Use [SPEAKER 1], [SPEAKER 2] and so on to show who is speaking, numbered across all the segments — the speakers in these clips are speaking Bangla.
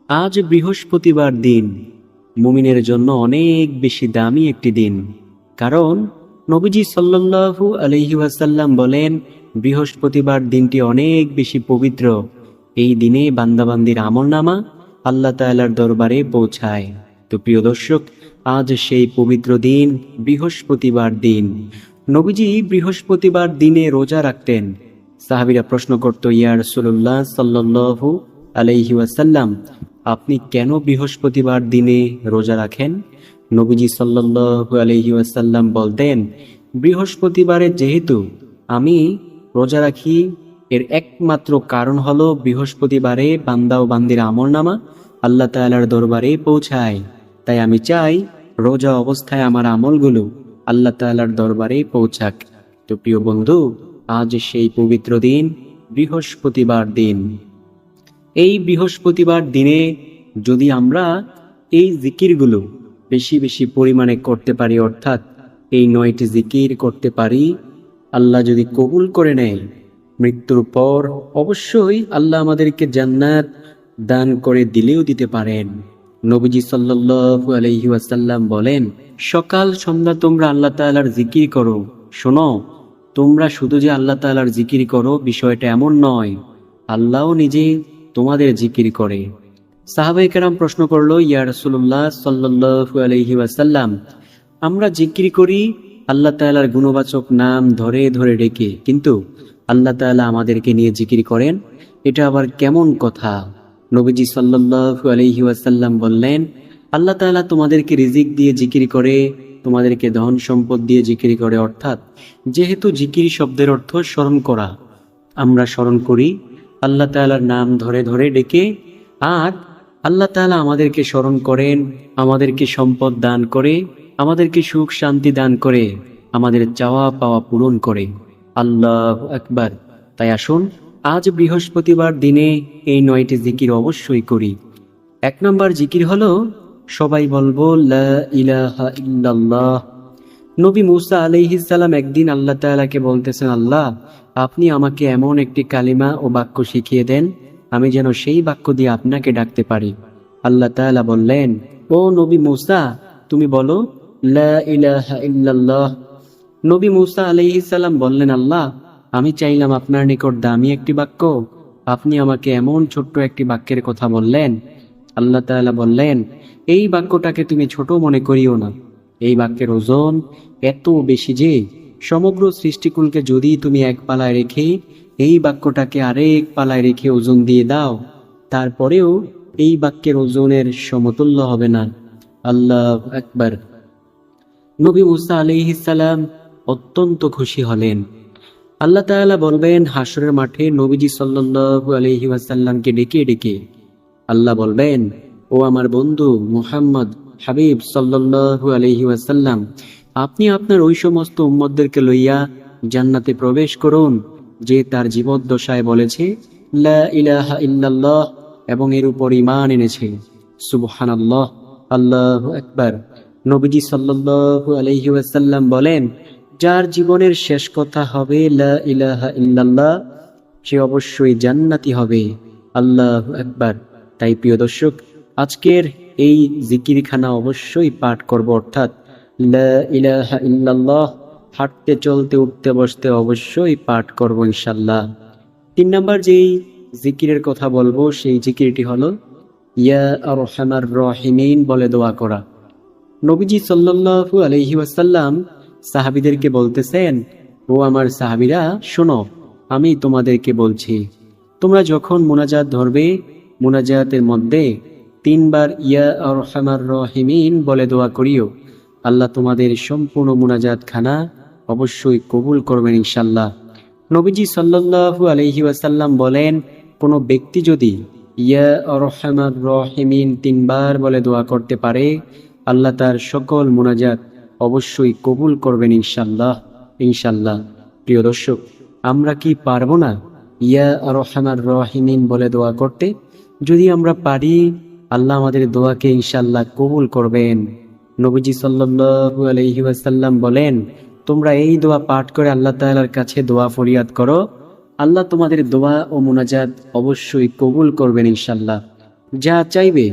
[SPEAKER 1] আজ বৃহস্পতিবার দিন মুমিনের জন্য অনেক বেশি দামি একটি দিন। কারণ নবীজি সাল্লাল্লাহু আলাইহি ওয়াসাল্লাম বলেন, বৃহস্পতিবার দিনটি অনেক বেশি পবিত্র। এই দিনে বান্দাবান্দির আমলনামা আল্লাহ তাআলার দরবারে পৌঁছায়। তো প্রিয় দর্শক, আজ সেই পবিত্র দিন, বৃহস্পতিবার দিন। নবীজি বৃহস্পতিবার দিনে রোজা রাখতেন। সাহাবীরা প্রশ্ন করত, ইয়া রাসূলুল্লাহ সাল্লাল্লাহু আলাইহি ওয়াসাল্লাম, আপনি কেন বৃহস্পতিবার দিনে রোজা রাখেন? নবীজি সাল্লাল্লাহু আলাইহি ওয়াসাল্লাম বলতেন, বৃহস্পতিবারে যেহেতু আমি রোজা রাখি, এর একমাত্র কারণ হলো বৃহস্পতিবারে বান্দা ও বান্দির আমলনামা আল্লাহ তাআলার দরবারে পৌঁছায়। তাই আমি চাই রোজা অবস্থায় আমার আমলগুলো আল্লাহ তাআলার দরবারে পৌঁছাক। তো প্রিয় বন্ধু, আজ সেই পবিত্র দিন, বৃহস্পতিবার দিন। এই বৃহস্পতিবার দিনে যদি আমরা এই জিকিরগুলো বেশি বেশি পরিমাণে করতে পারি, অর্থাৎ এই 9টি জিকির করতে পারি, আল্লাহ যদি কবুল করে নেয়, মৃত্যুর পর অবশ্যই আল্লাহ আমাদেরকে জান্নাত দান করে দিলেও দিতে পারেন। নবীজি সাল্লাল্লাহু আলাইহি ওয়াসাল্লাম বলেন, সকাল সন্ধ্যা তোমরা আল্লাহ তাআলার জিকির করো। শোনো, তোমরা শুধু যে আল্লাহ তাআলার জিকির করো বিষয়টা এমন নয়, আল্লাহও নিজে তোমাদের জিকির করে। সাহাবায়ে কেরাম প্রশ্ন করলো, ইয়া রাসূলুল্লাহ সাল্লাল্লাহু আলাইহি ওয়াসাল্লাম, আমরা জিকির করি আল্লাহ তাআলার গুণবাচক নাম ধরে ধরে ডেকে, কিন্তু আল্লাহ তাআলা আমাদেরকে নিয়ে জিকির করেন, এটা আবার কেমন কথা? নবীজি সাল্লাল্লাহু আলাইহি ওয়াসাল্লাম বললেন, আল্লাহ তাআলা তোমাদেরকে রিজিক দিয়ে জিকির করে, তোমাদেরকে ধন সম্পদ দিয়ে জিকির করে। অর্থাৎ যেহেতু জিকির শব্দের অর্থ স্মরণ করা, আমরা স্মরণ করি আল্লাহ তাআলার নাম ধরে ধরে ডেকে, আর আল্লাহ তাআলা আমাদেরকে স্মরণ করেন, আমাদেরকে সম্পদ দান করে, আমাদেরকে সুখ শান্তি দান করে, আমাদের চাওয়া পাওয়া পূরণ করে। আল্লাহু আকবার। তাই আসুন আজ বৃহস্পতিবার দিনে এই 9টি জিকির অবশ্যই করি। 1 নম্বর জিকির হলো, সবাই বলবো লা ইলাহা ইল্লাল্লাহ। নবী মুসা আলাইহিস সালাম একদিন আল্লাহ তাআলাকে বলতেছেন, আল্লাহ, আপনি আমাকে এমন একটি কালিমা ও বাক্য শিখিয়ে দেন, আমি যেন সেই বাক্য দিয়ে আপনাকে ডাকতে পারি। আল্লাহ তাআলা বললেন, ও নবী মুসা, তুমি বলো লা ইলাহা ইল্লাল্লাহ। নবী মুসা আলাইহিস সালাম বললেন, আল্লাহ, আমি চাইলাম আপনার নিকট দামি একটি বাক্য, আপনি আমাকে এমন ছোট্ট একটি বাক্যের কথা বললেন। আল্লাহ তাআলা বললেন, এই বাক্যটাকে তুমি ছোট মনে করিও না। এই বাক্যের ওজন এত বেশি যে সমগ্র সৃষ্টিকুলকে যদি তুমি এক পালায় রেখে এই বাক্যটাকে আরেক পালায় রেখে ওজন দিয়ে দাও, তারপরেও এই বাক্যের ওজনের সমতুল্য হবে না। আল্লাহু আকবার। নবী মুসা আলাইহিস সালাম অত্যন্ত খুশি হলেন। আল্লাহ তাআলা বলবেন, হাসরের মাঠে নবীজি সাল্লাল্লাহু আলাইহি ওয়াসাল্লামকে ডেকে ডেকে আল্লাহ বলবেন, ও আমার বন্ধু মুহাম্মদ হাবিব সাল্লাল্লাহু আলাইহি ওয়াসাল্লাম, আপনি আপনার ওই সমস্ত উম্মতদেরকে লইয়া জান্নাতে প্রবেশ করুন যে তার জীবদ্দশায় বলেছে লা ইলাহা ইল্লাল্লাহ এবং এর উপর ঈমান এনেছে। সুবহানাল্লাহ, আল্লাহু আকবার। নবীজি সাল্লাল্লাহু আলাইহি ওয়াসাল্লাম বলেন, যার জীবনের শেষ কথা হবে লা ইলাহা ইল্লাল্লাহ, সে অবশ্যই জান্নাতি হবে। আল্লাহু আকবার। তাই প্রিয় দর্শক, আজকের এই জিকিরখানা অবশ্যই পাঠ করব, অর্থাৎ লা ইলাহা ইল্লাল্লাহ হাঁটতে চলতে উঠতে বসতে অবশ্যই পাঠ করব ইনশাআল্লাহ। 3 নম্বর যেই জিকিরের কথা বলবো সেই জিকিরটি হলো ইয়া আরহামার রাহিমিন বলে দোয়া করা। নবীজি সাল্লাল্লাহু আলাইহি ওয়াসাল্লাম সাহাবীদেরকে বলতেছেন, ও আমার সাহাবীরা, শোনো, আমি তোমাদেরকে বলছি, তোমরা যখন মুনাজাত ধরবে, মুনাজাতের মধ্যে 3 বার ইয়া আরহামার রাহিমিন বলে দোয়া করিও। আল্লাহ তোমাদের সম্পূর্ণ মুনাজাত খানা অবশ্যই কবুল করবেন ইনশাআল্লাহ। নবীজি সাল্লাল্লাহু আলাইহি ওয়াসাল্লাম বলেন, কোনো ব্যক্তি যদি ইয়া আরহামার রাহিমিন 3 বার বলে দোয়া করতে পারে, আল্লাহ তার সকল মুনাজাত অবশ্যই কবুল করবেন ইনশাআল্লাহ ইনশাআল্লাহ। প্রিয় দর্শক, আমরা কি পারবো না ইয়া আরহামার রাহিমিন বলে দোয়া করতে? যদি আমরা পারি, আল্লাহ আমাদের দোয়াকে ইনশাআল্লাহ কবুল করবেন। নবীজি সাল্লাল্লাহু আলাইহি ওয়াসাল্লাম বলেন, তোমরা এই দোয়া পাঠ করে আল্লাহ তাআলার কাছে দোয়া ফরিয়াদ করো, আল্লাহ তোমাদের দোয়া ও মুনাজাত অবশ্যই কবুল করবেন ইনশাআল্লাহ। যা চাইবে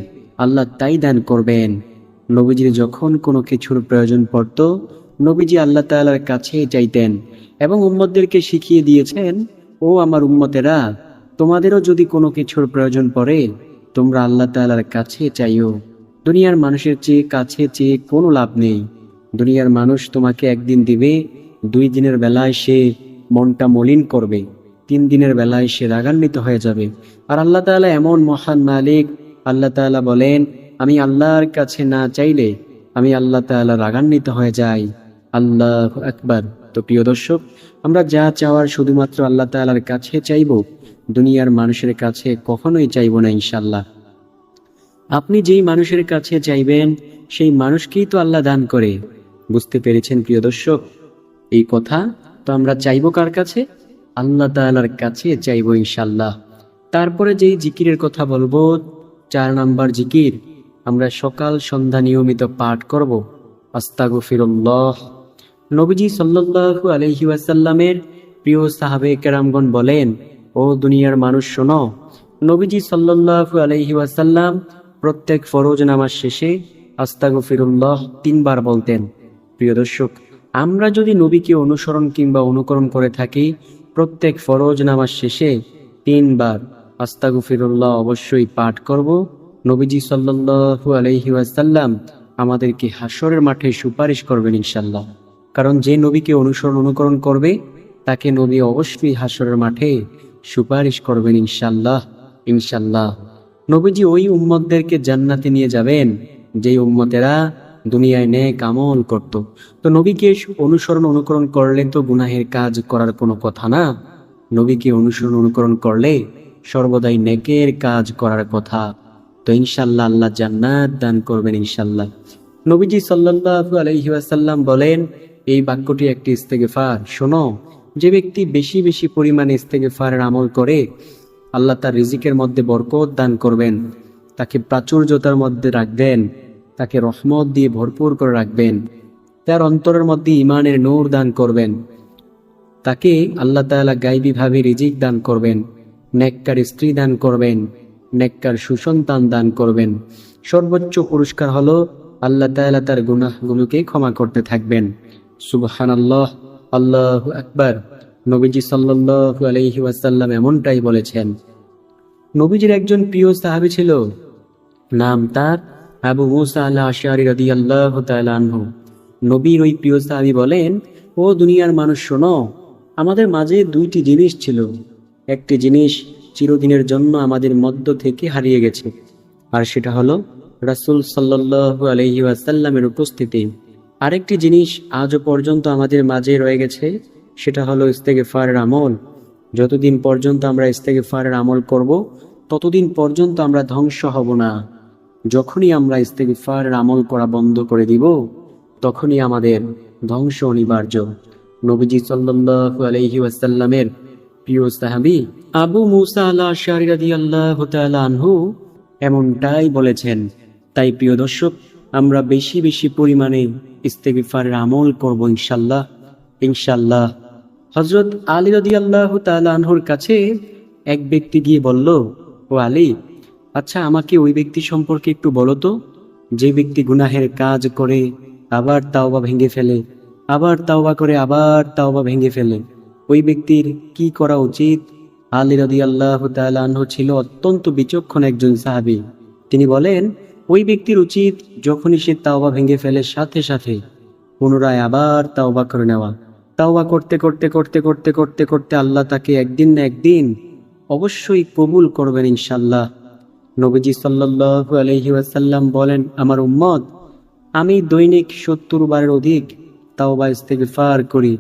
[SPEAKER 1] আল্লাহ তাই দান করবেন। নবীজির যখন কোনো কিছুর প্রয়োজন পড়ত, নবীজি আল্লাহ তাআলার কাছে চাইতেন এবং উম্মতদেরকে শিখিয়ে দিয়েছেন, ও আমার উম্মতেরা, তোমাদেরও যদি কোনো কিছুর প্রয়োজন পড়ে তোমরা আল্লাহ তাআলার কাছে চাইও। দুনিয়ার মানুষের চেয়ে কাছে চেয়ে কোনো লাভ নেই। দুনিয়ার মানুষ তোমাকে একদিন দিবে, 2 দিনের বেলায় সে মনটা মলিন করবে, 3 দিনের বেলায় সে রাগান্বিত হয়ে যাবে। আর আল্লাহ তাআলা এমন মহান মালিক, আল্লাহ তাআলা বলেন, আমি আল্লাহর কাছে না চাইলে আমি আল্লাহ তাআলা রাগান্বিত হয়ে যাই। আল্লাহু আকবার। তো প্রিয় দর্শক, আমরা যা চাওয়ার শুধুমাত্র আল্লাহ তাআলার কাছে চাইব, দুনিয়ার মানুষের কাছে কখনোই চাইব না ইনশাআল্লাহ। আপনি যেই মানুষের কাছে চাইবেন সেই মানুষকেই তো আল্লাহ দান করে। বুঝতে পেরেছেন প্রিয় দর্শক? এই কথা তো আমরা চাইব কার কাছে? আল্লাহ তাআলার কাছে চাইব ইনশাআল্লাহ। তারপরে যেই জিকিরের কথা বলবো, 4 নাম্বার জিকির, আমরা সকাল সন্ধ্যা নিয়মিত পাঠ করব, আস্তাগফিরুল্লাহ। নবীজি সাল্লাল্লাহু আলাইহি ওয়াসাল্লামের প্রিয় সাহাবে কেরামগণ বলেন, ও দুনিয়ার মানুষ শোনো, নবীজি সাল্লাল্লাহু আলাইহি ওয়াসাল্লাম প্রত্যেক ফরজ নামাজ শেষে আস্তাগফিরুল্লাহ 3 বার বলতেন। প্রিয় দর্শক, আমরা যদি নবীকে অনুসরণ কিংবা অনুকরণ করে থাকি, প্রত্যেক ফরজ নামাজ শেষে 3 বার আস্তাগফিরুল্লাহ অবশ্যই পাঠ করব। নবীজি সাল্লাল্লাহু আলাইহি ওয়াসাল্লাম আমাদেরকে হাসরের মাঠে সুপারিশ করবেন ইনশাআল্লাহ। কারণ যে নবীকে অনুকরণ করবে তাকে নবী অবশ্যই হাসরের মাঠে সুপারিশ করবেন ইনশাআল্লাহ। ইনশাআল্লাহ নবীজি ওই উম্মতদেরকে জান্নাতে নিয়ে যাবেন যেই উম্মতেরা দুনিয়ায় নেক আমল করত। তো নবীকে অনুকরণ করলে তো গুনাহের কাজ করার কোনো কথা না। নবীকে অনুকরণ করলে সর্বদাই নেকের কাজ করার কথা। তো ইনশাআল্লাহ আল্লাহ জান্নাত দান করবেন ইনশাআল্লাহ। নবীজি সাল্লাল্লাহু আলাইহি ওয়াসাল্লাম বলেন, এই বাক্যটি একটি ইস্তেগফার। শোনো, যে ব্যক্তি বেশি বেশি পরিমাণে ইস্তেগফারের আমল করে আল্লাহ তার রিজিকের মধ্যে বরকত দান করবেন, তাকে প্রাচুর্যতার মধ্যে রাখবেন, তাকে রহমত দিয়ে ভরপুর করে রাখবেন, তার অন্তরের মধ্যে ঈমানের নূর দান করবেন, তাকে আল্লাহ তাআলা গায়বীভাবে রিজিক দান করবেন, নেককার স্ত্রী দান করবেন, নেককার সুসন্তান দান করবেন। সর্বোচ্চ পুরস্কার হলো আল্লাহ তাআলা তার গুনাহগুলোকে ক্ষমা করতে থাকবেন। সুবহানাল্লাহ, আল্লাহু আকবার। নবীজি সাল্লাল্লাহু আলাইহি ওয়াসাল্লাম এমনটাই বলেছেন। নবীজির একজন প্রিয় সাহাবী ছিল, নাম তার আবু মুসা আল আশআরী রাদিয়াল্লাহু তাআলা আনহু। নবীর ওই প্রিয় সাহাবী বলেন, ও দুনিয়ার মানুষ শোনো, আমাদের মাঝে 2টি জিনিস ছিল। একটি জিনিস চিরদিনের জন্য আমাদের মধ্য থেকে হারিয়ে গেছে, আর সেটা হলো রাসূল সাল্লাল্লাহু আলাইহি ওয়াসাল্লামের উপস্থিতি। আরেকটি জিনিস আজও পর্যন্ত আমাদের মাঝে রয়ে গেছে, সেটা হলো ইস্তেগফারের আমল। যতদিন পর্যন্ত আমরা ইস্তেগফারের আমল করব, ততদিন পর্যন্ত আমরা ধ্বংস হব না। যখনই আমরা ইস্তেগফারের আমল করা বন্ধ করে দিব, তখনই আমাদের ধ্বংস অনিবার্য। নবীজি সাল্লাল্লাহু আলাইহি ওয়াসাল্লামের প্রিয় সাহাবী আবু মুসা আল আশআরী রাদিয়াল্লাহু তাআলা আনহু এমনটাই বলেছেন। তাই প্রিয় দর্শক, আমরা বেশি বেশি পরিমাণে ইস্তেগফারের আমল করব ইনশাআল্লাহ। ইনশাআল্লাহ। হযরত আলী রাদিয়াল্লাহু তাআলা আনহুর কাছে এক ব্যক্তি গিয়ে বলল, ও আলী, আচ্ছা আমাকে ওই ব্যক্তি সম্পর্কে একটু বলো তো, যে ব্যক্তি গুনাহের কাজ করে আবার তাওবা ভেঙে ফেলে, আবার তাওবা করে আবার তাওবা ভেঙে ফেলে, ওই ব্যক্তির কি করা উচিত? আলী রাদিয়াল্লাহু তাআলা আনহু ছিল অত্যন্ত বিচক্ষণ একজন সাহাবী। তিনি বলেন, ওই ব্যক্তির উচিত যখনই সে তাওবা ভেঙে ফেলে সাথে সাথে পুনরায় আবার তাওবা করে নেওয়া। তাওবা করতে করতে করতে করতে করতে করতে আল্লাহ তাকে একদিন না একদিন অবশ্যই কবুল করবেন ইনশাআল্লাহ। নবীজি সাল্লাল্লাহু আলাইহি ওয়াসাল্লাম বলেন, আমার উম্মত, আমি দৈনিক 70 বারের অধিক তাওবা ইস্তেগফার করি।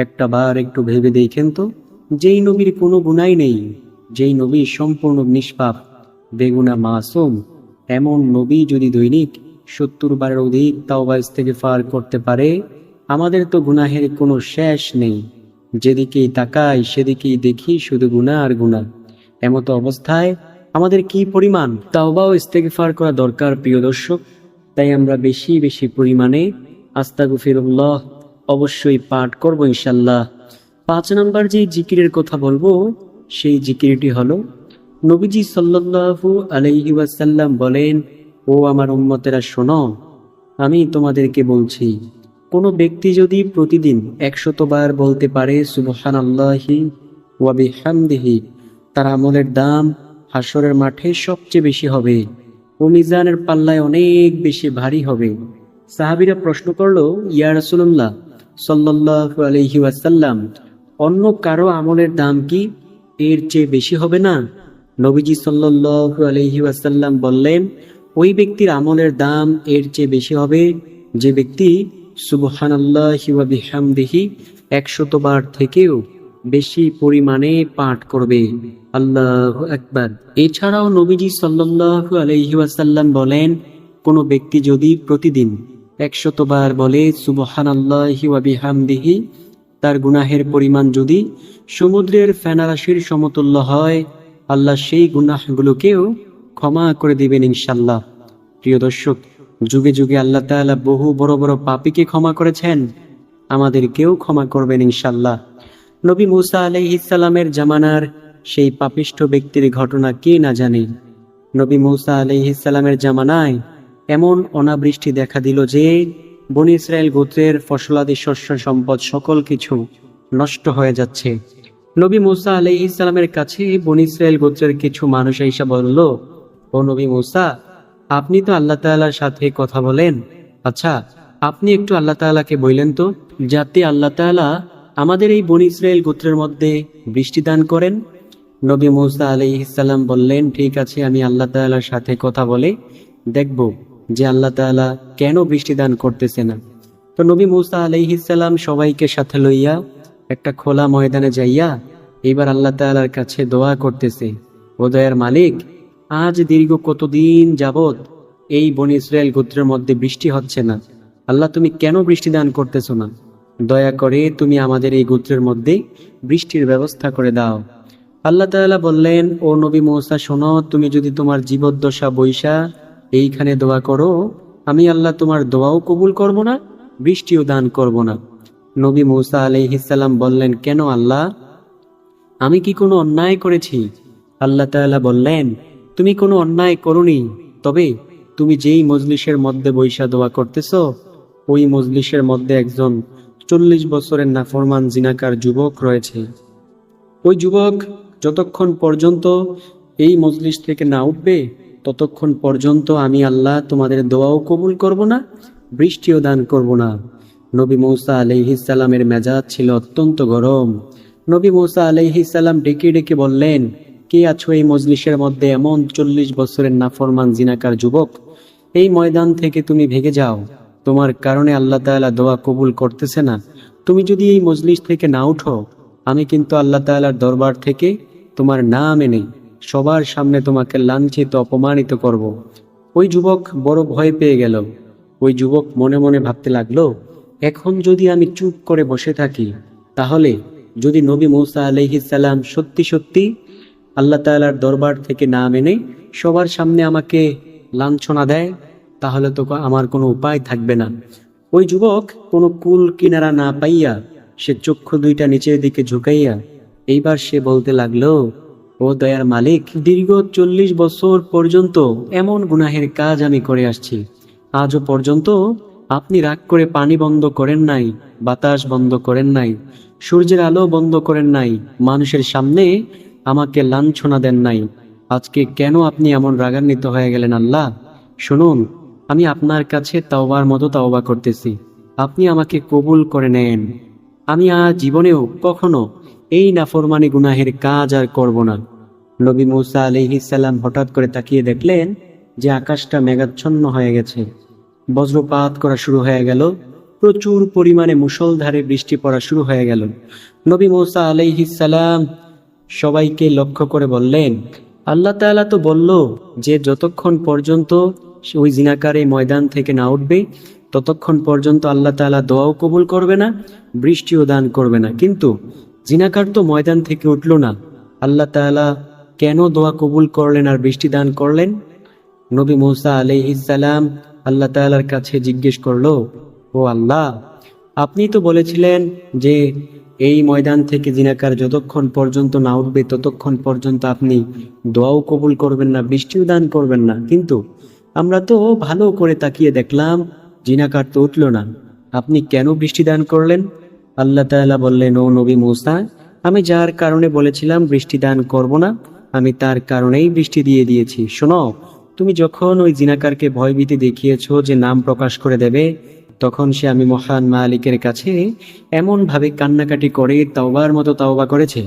[SPEAKER 1] একটা বার একটু ভেবে দেখেন তো, যেই নবীর কোনো গুনাহ নেই, যেই নবী সম্পূর্ণ নিষ্পাপ বেগুনা মাসুম, এমন নবী যদি দৈনিক 70 বারের অধিক তাওবা ইস্তেগফার করতে পারে, আমাদের তো গুনাহের কোনো শেষ নেই। যেদিকেই তাকাই সেদিকেই দেখি শুধু গুনাহ আর গুনাহ। এমতো অবস্থায় আমাদের কি পরিমাণ তাওবা ও ইস্তেগফার করা দরকার প্রিয় দর্শক। তাই আমরা বেশি বেশি পরিমাণে আস্তাগফিরুল্লাহ অবশ্যই পাঠ করব ইনশাআল্লাহ। 5 নাম্বার যে জিকিরের কথা বলবো, সেই জিকিরটি হলো নবীজি সাল্লাল্লাহু আলাইহি ওয়াসাল্লাম বলেন, ও আমার উম্মতেরা শোনো, আমি তোমাদেরকে বলছি, কোনো ব্যক্তি যদি প্রতিদিন 100 বার বলতে পারে সুবহানাল্লাহি ওয়া বিহামদিহি, তার আমলের দাম হাসরের মাঠে সবচেয়ে বেশি হবে ও মিজানের পাল্লায় অনেক বেশি ভারী হবে। সাহাবীরা প্রশ্ন করলো, ইয়া রাসূলুল্লাহ সাল্লাল্লাহু আলাইহি ওয়াসাল্লাম, অন্য কারো আমলের দাম কি এর চেয়ে বেশি হবে না? নবীজি সাল্লাল্লাহু আলাইহি ওয়াসাল্লাম বললেন, ওই ব্যক্তির আমলের দাম এর চেয়ে বেশি হবে যে ব্যক্তি সুবহানাল্লাহি ওয়া বিহামদিহি 100 বার থেকেও বেশি পরিমাণে পাঠ করবে। আল্লাহু আকবার। এছাড়াও নবীজি সাল্লাল্লাহু আলাইহি ওয়াসাল্লাম বলেন, কোনো ব্যক্তি যদি প্রতিদিন 100 বার বলে সুবহানাল্লাহি ওয়া বিহামদিহি, তার গুনাহের পরিমাণ যদি সমুদ্রের ফেনারাশির সমতুল্য হয়, আল্লাহ সেই গুনাহগুলোকেও ক্ষমা করে দিবেন ইনশাল্লাহ। প্রিয় দর্শক, যুগে যুগে আল্লাহ তাআলা বহু বড় বড় পাপীকে ক্ষমা করেছেন, আমাদেরকেও ক্ষমা করবেন ইনশাল্লাহ। নবী মুসা আলাইহিস সালামের জামানার সেই পাপিষ্ঠ ব্যক্তির ঘটনা কে না জানে। নবী মুসা আলাইহিস সালামের জামানায় এমন অনাবৃষ্টি দেখা দিল যে বনী ইসরায়েল গোত্রের ফসলাদি শস্য সম্পদ সকল কিছু নষ্ট হয়ে যাচ্ছে। নবী মুসা আলাইহিস সালামের কাছে বনী ইসরায়েল গোত্রের কিছু মানুষ এসে বলল, ও নবী মুসা, আপনি তো আল্লাহ তাআলার সাথে কথা বলেন, আচ্ছা আপনি একটু আল্লাহ তাআলাকে বললেন তো, যাতে আল্লাহ তাআলা আমাদের এই বনী ইসরায়েল গোত্রের মধ্যে বৃষ্টি দান করেন। নবী মুসা আলাইহিস সালাম বললেন, ঠিক আছে, আমি আল্লাহ তাআলার সাথে কথা বলে দেখব যে আল্লাহ তাআলা কেন বৃষ্টি দান করতেছে না। তো নবী মুসা আলাইহিস সালাম সবাইকে সাথে লইয়া একটা খোলা ময়দানে যাইয়া এবার আল্লাহ তাআলার কাছে দোয়া করতেছে, ও দয়ার মালিক, আজ দীর্ঘ কতদিন যাবত এই বনী ইসরায়েল গোত্রের মধ্যে বৃষ্টি হচ্ছে না, আল্লাহ তুমি কেন বৃষ্টি দান করতেছো না? দয়া করে তুমি আমাদের এই গোত্রের মধ্যে বৃষ্টির ব্যবস্থা করে দাও। আল্লাহ তাআলা বললেন, ও নবী মুসা শোনো, তুমি যদি তোমার জীবদ্দশা বৈশা এইখানে দোয়া করো, আমি আল্লাহ তোমার দোয়াও কবুল করব না, বৃষ্টিও দান করব না। নবী মুসা আলাইহিস সালাম বললেন, কেন আল্লাহ, আমি কি কোনো অন্যায় করেছি? আল্লাহ তাআলা বললেন, তুমি কোনো অন্যায় করোনি, তবে তুমি যেই মজলিসের মধ্যে বৈশা দোয়া করতেছো, ওই মজলিসের মধ্যে একজন 40 বছরের নাফরমান জিনাকার যুবক রয়েছে। ওই যুবক যতক্ষণ পর্যন্ত এই মজলিস থেকে না উঠবে, ততক্ষণ পর্যন্ত আমি আল্লাহ তোমাদের দোয়াও কবুল করব না, বৃষ্টিও দান করব না। নবী মুসা আলাইহিস সালামের মেজাজ ছিল অত্যন্ত গরম। নবী মুসা আলাইহিস সালাম ডেকে ডেকে বললেন, কে আছো এই মজলিসের মধ্যে এমন 40 বছরের নাফরমান জিনাকার যুবক? এই ময়দান থেকে তুমি ভেগে যাও, তোমার কারণে আল্লাহ তাআলা দোয়া কবুল করতেছে না। তুমি যদি এই মজলিস থেকে না উঠো, আমি কিন্তু আল্লাহ তাআলার দরবার থেকে তোমার নাম এনে সবার সামনে তোমাকে লাঞ্ছিত অপমানিত করব। ওই যুবক বড় ভয় পেয়ে গেল। ওই যুবক মনে মনে ভাবতে লাগলো, এখন যদি আমি চুপ করে বসে থাকি, তাহলে যদি নবী মুসা আলাইহিস সালাম সত্যি সত্যি আল্লাহ তাআলার দরবার থেকে নাম এনে সবার সামনে আমাকে লাঞ্ছনা দেয়, তাহলে তো আমার কোনো উপায় থাকবে না। ওই যুবক কোনো কুল কিনারা না পাইয়া সে চক্ষু দুইটা নিচের দিকে ঝুঁকাইয়া এইবার সে বলতে লাগলো, ও দয়ার মালিক, দীর্ঘ 40 বছর পর্যন্ত এমন গুনাহের কাজ আমি করে আসছি, আজও পর্যন্ত আপনি রাগ করে পানি বন্ধ করেন নাই, বাতাস বন্ধ করেন নাই, সূর্যের আলো বন্ধ করেন নাই, মানুষের সামনে আমাকে লাঞ্ছনা দেন নাই। আজকে কেন আপনি এমন রাগান্বিত হয়ে গেলেন? আল্লাহ শুনুন, আমি আপনার কাছে তাওবার মতো তাওবা করতেছি, আপনি আমাকে কবুল করে নেন। আমি আর জীবনেও কখনো এই নাফরমানি গুনাহের কাজ আর করব না। নবী মুসা আলাইহিস সালাম হঠাৎ করে তাকিয়ে দেখলেন যে আকাশটা মেঘাচ্ছন্ন হয়ে গেছে, বজ্রপাত করা শুরু হয়ে গেল, প্রচুর পরিমাণে মুষলধারে বৃষ্টি পড়া শুরু হয়ে গেল। নবী মুসা আলাইহিস সালাম সবাইকে লক্ষ্য করে বললেন, আল্লাহ তাআলা তো বলল যে যতক্ষণ পর্যন্ত ওই জিনাকার এই ময়দান থেকে না উঠবে, ততক্ষণ পর্যন্ত আল্লাহ তাআলা দোয়াও কবুল করবে না, বৃষ্টিও দান করবে না। কিন্তু জিনাকার তো ময়দান থেকে উঠল না, আল্লাহ তাআলা কেন দোয়া কবুল করলেন আর বৃষ্টি দান করলেন? নবী মুসা আলাইহিস সালাম আল্লাহ তাআলার কাছে জিজ্ঞেস করলো, ও আল্লাহ, আপনি তো বলেছিলেন যে এই ময়দান থেকে জিনাকার যতক্ষণ পর্যন্ত না উঠবে ততক্ষণ পর্যন্ত আপনি দোয়াও কবুল করবেন না, বৃষ্টিও দান করবেন না। কিন্তু আমরা তো ভালো করে তাকিয়ে দেখলাম জিনাকার তো উঠল না, আপনি কেন বৃষ্টি দান করলেন? আল্লাহ তাআলা বললেন, ও নবী মূসা, আমি যার কারণে বলেছিলাম বৃষ্টি দান করব না, আমি তার কারণেই বৃষ্টি দিয়ে দিয়েছি। শোনো, তুমি যখন ওই জিনাকারকে ভয়ভীতি দেখিয়েছো যে নাম প্রকাশ করে দেবে, তখন সে আমি মহান মালিকের কাছে এমন ভাবে কান্নাকাটি করে তাওবার মতো তাওবা করেছে,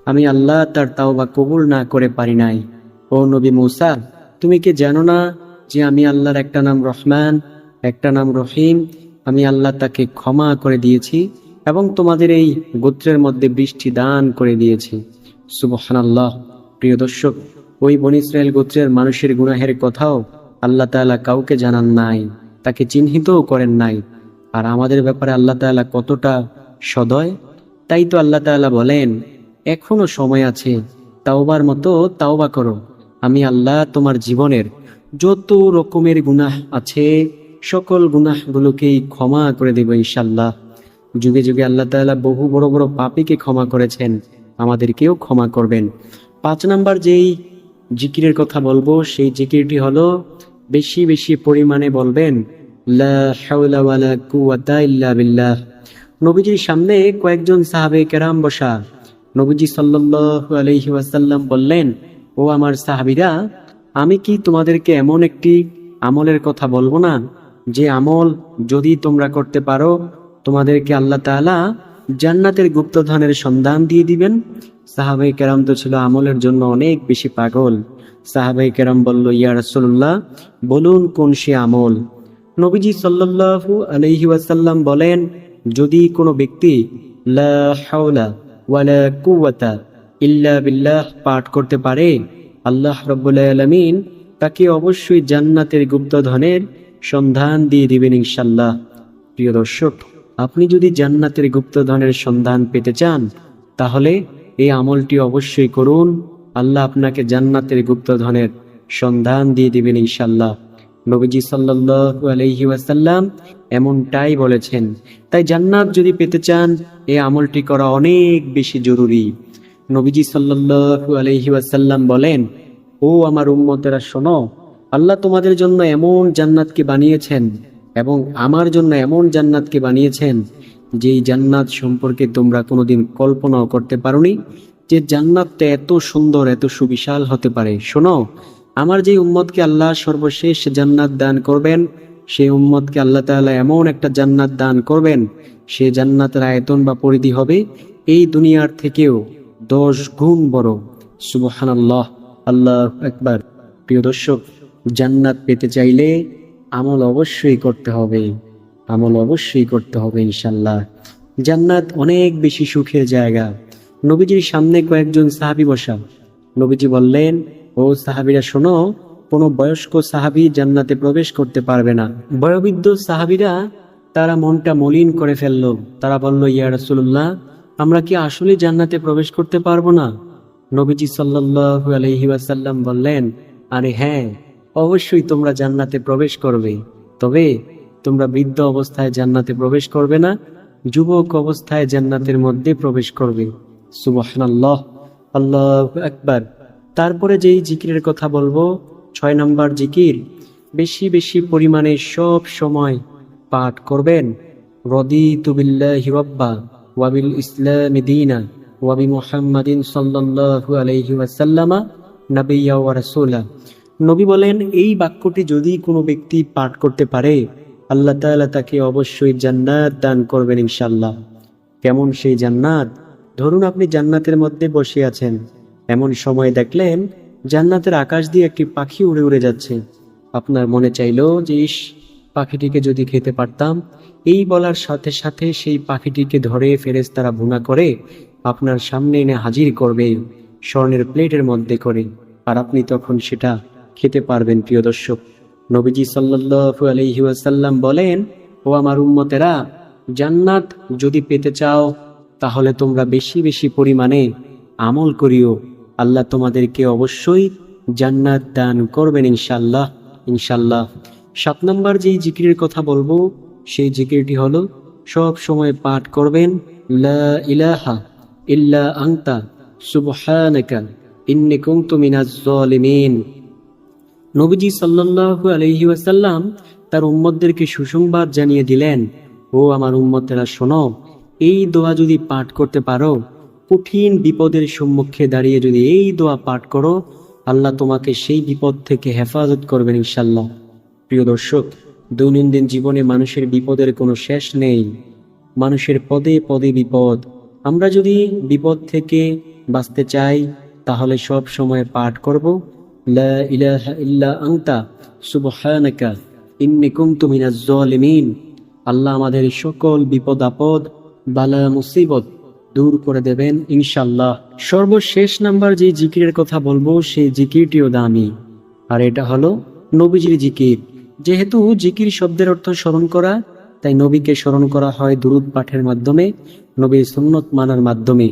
[SPEAKER 1] আমি আল্লাহ তার তাওবা কবুল না করে পারি নাই। ও নবী মূসা, তুমি কি জানো না যে আমি আল্লাহর একটা নাম রহমান, একটা নাম রহিম, আমি আল্লাহ তাকে ক্ষমা করে দিয়েছি এবং তোমাদের এই গোত্রের মধ্যে বৃষ্টি দান করে দিয়েছি। সুবহানাল্লাহ। প্রিয় দর্শক, ওই বনী ইসরায়েল গোত্রের মানুষের গুনাহের কথাও আল্লাহ তাআলা কাউকে জানান নাই, তাকে চিহ্নিতও করেন নাই। আর আমাদের ব্যাপারে আল্লাহ তাআলা কতটা সদয়। তাই তো আল্লাহ তাআলা বলেন, এখনো সময় আছে, তাওবার মতো তাওবা করো, আমি আল্লাহ তোমার জীবনের যত রকমের গুনাহ আছে সকল গুনাহগুলোকেই ক্ষমা করে দেব ইনশাআল্লাহ। যুগে যুগে আল্লাহ তাআলা বহু বড় বড় পাপীকে ক্ষমা করেছেন, আমাদেরকেও ক্ষমা করবেন। 5 নাম্বার যেই জিকিরের কথা বলবো সেই জিকিরটি হলো বেশি বেশি পরিমাণে বলবেন লা হাওলা ওয়ালা কুওয়াতা ইল্লা বিল্লাহ। নবীজির সামনে কয়েকজন সাহাবে কেরাম বসা। নবীজি সাল্লাল্লাহু আলাইহি ওয়াসাল্লাম বললেন, ও আমার সাহাবীরা, আমি কি তোমাদেরকে এমন একটি আমলের কথা বলবো না, যে আমল যদি তোমরা করতে পারো তোমাদেরকে আল্লাহ তাআলা জান্নাতের গুপ্তধনের সন্ধান দিয়ে দিবেন? সাহাবায়ে কেরাম তো ছিল আমলের জন্য অনেক বেশি পাগল। সাহাবায়ে কেরাম বলল, ইয়া রাসূলুল্লাহ, বলুন কোন সে আমল? নবীজি সাল্লাল্লাহু আলাইহি ওয়াসাল্লাম বলেন, যদি কোনো ব্যক্তি লা হাওলা ওয়ালা কুওয়াতা ইল্লা বিল্লাহ পাঠ করতে পারে, আল্লাহ রাব্বুল আলামিন তাকে অবশ্যই জান্নাতের গুপ্তধনের সন্ধান দিয়ে দিবেন ইনশাআল্লাহ। প্রিয় দর্শক, আপনি যদি জান্নাতের গুপ্তধনের সন্ধান পেতে চান তাহলে এই আমলটি অবশ্যই করুন, আল্লাহ আপনাকে জান্নাতের গুপ্তধনের সন্ধান দিয়ে দিবেন ইনশাআল্লাহ। নবীজি সাল্লাল্লাহু আলাইহি ওয়াসাল্লাম এমনটাই বলেছেন। তাই জান্নাত যদি পেতে চান এই আমলটি করা অনেক বেশি জরুরি। নবীজি সাল্লাল্লাহু আলাইহি ওয়াসাল্লাম বলেন, ও আমার উম্মতেরা শোনো, আল্লাহ তোমাদের জন্য এমন জান্নাতকে বানিয়েছেন এবং আমার জন্য এমন জান্নাতকে বানিয়েছেন যেই জান্নাত সম্পর্কে তোমরা কোনোদিন কল্পনাও করতে পারোনি যে জান্নাতটা এত সুন্দর, এত সুবিশাল হতে পারে। শোনো, আমার যে উম্মতকে আল্লাহ সর্বশেষ জান্নাত দান করবেন, সেই উম্মতকে আল্লাহ তাআলা এমন একটা জান্নাত দান করবেন, সে জান্নাতের আয়তন বা পরিধি হবে এই দুনিয়ার থেকেও 10 গুণ বড়। সুবহানাল্লাহ, আল্লাহু আকবার। প্রিয় দর্শক, জান্নাত পেতে চাইলে আমল অবশ্যই করতে হবে, আমল অবশ্যই করতে হবে ইনশাআল্লাহ। জান্নাত অনেক বেশি সুখের জায়গা। নবীজির সামনে কয়েকজন সাহাবী বসা। নবীজি বললেন, ও সাহাবীরা শোনো, কোনো বয়স্ক সাহাবী জান্নাতে প্রবেশ করতে পারবে না। বয়োবৃদ্ধ সাহাবীরা তারা মনটা মলিন করে ফেললো। তারা বলল, ইয়া রাসূলুল্লাহ, আমরা কি আসলে জান্নাতে প্রবেশ করতে পারবো না? নবীজি সাল্লাল্লাহু আলাইহি ওয়াসাল্লাম বললেন, আরে হ্যাঁ, অবশ্যই তোমরা জান্নাতে প্রবেশ করবে, তবে তোমরা বৃদ্ধ অবস্থায় জান্নাতে প্রবেশ করবে না, যুবক অবস্থায় জান্নাতের মধ্যে প্রবেশ করবে। সুবহানাল্লাহ, আল্লাহু আকবার। তারপরে যেই জিকিরের কথা বলবো 6 নম্বর জিকির, বেশি বেশি পরিমাণে সব সময় পাঠ করবেন, রদিতু বিল্লাহি রাব্বা ওয়া বিল ইসলামি দীনা ওয়া বি মুহাম্মাদিন সাল্লাল্লাহু আলাইহি ওয়াসাল্লামা নাবিয়্যা ওয়া রাসূলা। নবী বলেন, এই বাক্যটি যদি কোনো ব্যক্তি পাঠ করতে পারে আল্লাহ তাআলা তাকে অবশ্যই জান্নাত দান করবেন ইনশাআল্লাহ। কেমন সেই জান্নাত? ধরুন আপনি জান্নাতের মধ্যে বসে আছেন, এমন সময় দেখলেন জান্নাতের আকাশ দিয়ে একটি পাখি উড়ে উড়ে যাচ্ছে। আপনার মনে চাইলো যে ইস, পাখিটিকে যদি খেতে পারতাম। এই বলার সাথে সাথে সেই পাখিটিকে ধরে ফেরেশতারা ভুনা করে আপনার সামনে এনে হাজির করবে স্বর্ণের প্লেটের মধ্যে করে, আর আপনি তখন সেটা খেতে পারবেন। প্রিয় দর্শক, নবীজি সাল্লাল্লাহু আলাইহি ওয়াসাল্লাম বলেন, ও আমার উম্মতেরা, জান্নাত যদি পেতে চাও তাহলে তোমরা বেশি বেশি পরিমাণে আমল করিও, আল্লাহ তোমাদেরকে অবশ্যই জান্নাত দান করবেন ইনশাআল্লাহ, ইনশাআল্লাহ। 7 নম্বর যেই জিকিরের কথা বলবো সেই জিকিরটি হলো সব সময় পাঠ করবেন লা ইলাহা ইল্লা আনতা সুবহানাকা ইন্নী কুনতু মিনাজ জালিমিন। নবীজি সাল্লাল্লাহু আলাইহি ওয়াসাল্লাম তার উম্মতদেরকে সুসংবাদ জানিয়ে দিলেন, ও আমার উম্মতেরা শোনো, এই দোয়া যদি পাঠ করতে পারো, কঠিন বিপদের সম্মুখে দাঁড়িয়ে যদি এই দোয়া পাঠ করো, আল্লাহ তোমাকে সেই বিপদ থেকে হেফাজত করবেন ইনশাল্লাহ। প্রিয় দর্শক, দৈনন্দিন জীবনে মানুষের বিপদের কোনো শেষ নেই। মানুষের পদে পদে বিপদ। আমরা যদি বিপদ থেকে বাঁচতে চাই তাহলে সব সময় পাঠ করব লা ইলাহা ইল্লা আনতা সুবহানাকা ইন্নী কুনতু মিনাজ জালিমিন। আল্লাহ আমাদের সকল বিপদ আপদ, বালা মুসিবত দূর করে দেবেন ইনশাল্লাহ। সর্বশেষ নাম্বার যে জিকিরের কথা বলবো সেই জিকিরটিও দামি, আর এটা হলো নবীজির জিকির। যেহেতু জিকির শব্দের অর্থ স্মরণ করা, তাই নবীকে স্মরণ করা হয় দুরূদ পাঠের মাধ্যমে, নবীর সুন্নত মানার মাধ্যমে।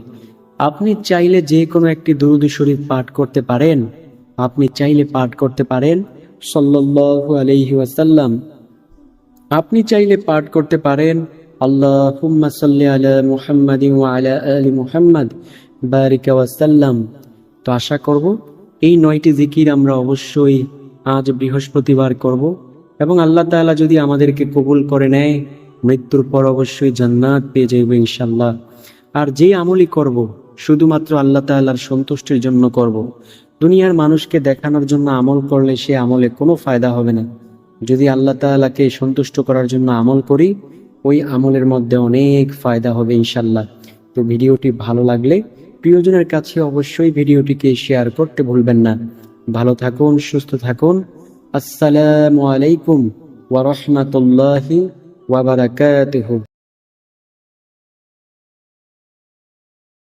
[SPEAKER 1] আপনি চাইলে যে কোনো একটি দুরূদ শরীফ পাঠ করতে পারেন। আপনি চাইলে পাঠ করতে পারেন সাল্লাল্লাহু আলাইহি ওয়াসাল্লাম। আপনি চাইলে পাঠ করতে পারেন আল্লাহুম্মা সাল্লি আলা মুহাম্মাদিন ওয়া আলা আলি মুহাম্মাদ বারিক ওয়া সাল্লাম। তো আশা করব এই 9টি জিকির আমরা অবশ্যই আজ বৃহস্পতিবার করব, এবং আল্লাহ তাআলা যদি আমাদেরকে কবুল করে নেয়, মৃত্যুর পর অবশ্যই জান্নাত পেয়ে যাইব ইনশাআল্লাহ। আর যে আমলই করব শুধুমাত্র আল্লাহ তাআলার সন্তুষ্টির জন্য করব। দুনিয়ার মানুষকে দেখানোর জন্য আমল করলে সে আমলে কোনো ফায়দা হবে না। যদি আল্লাহ তাআলাকে সন্তুষ্ট করার জন্য আমল করি, ওই আমলের মধ্যে অনেক ফায়দা হবে ইনশাআল্লাহ। তো ভিডিওটি ভালো লাগলে প্রিয়জনের কাছে অবশ্যই ভিডিওটিকে শেয়ার করতে ভুলবেন না। ভালো থাকুন, সুস্থ থাকুন। আসসালামু আলাইকুম ওয়া রাহমাতুল্লাহি ওয়া বারাকাতুহু।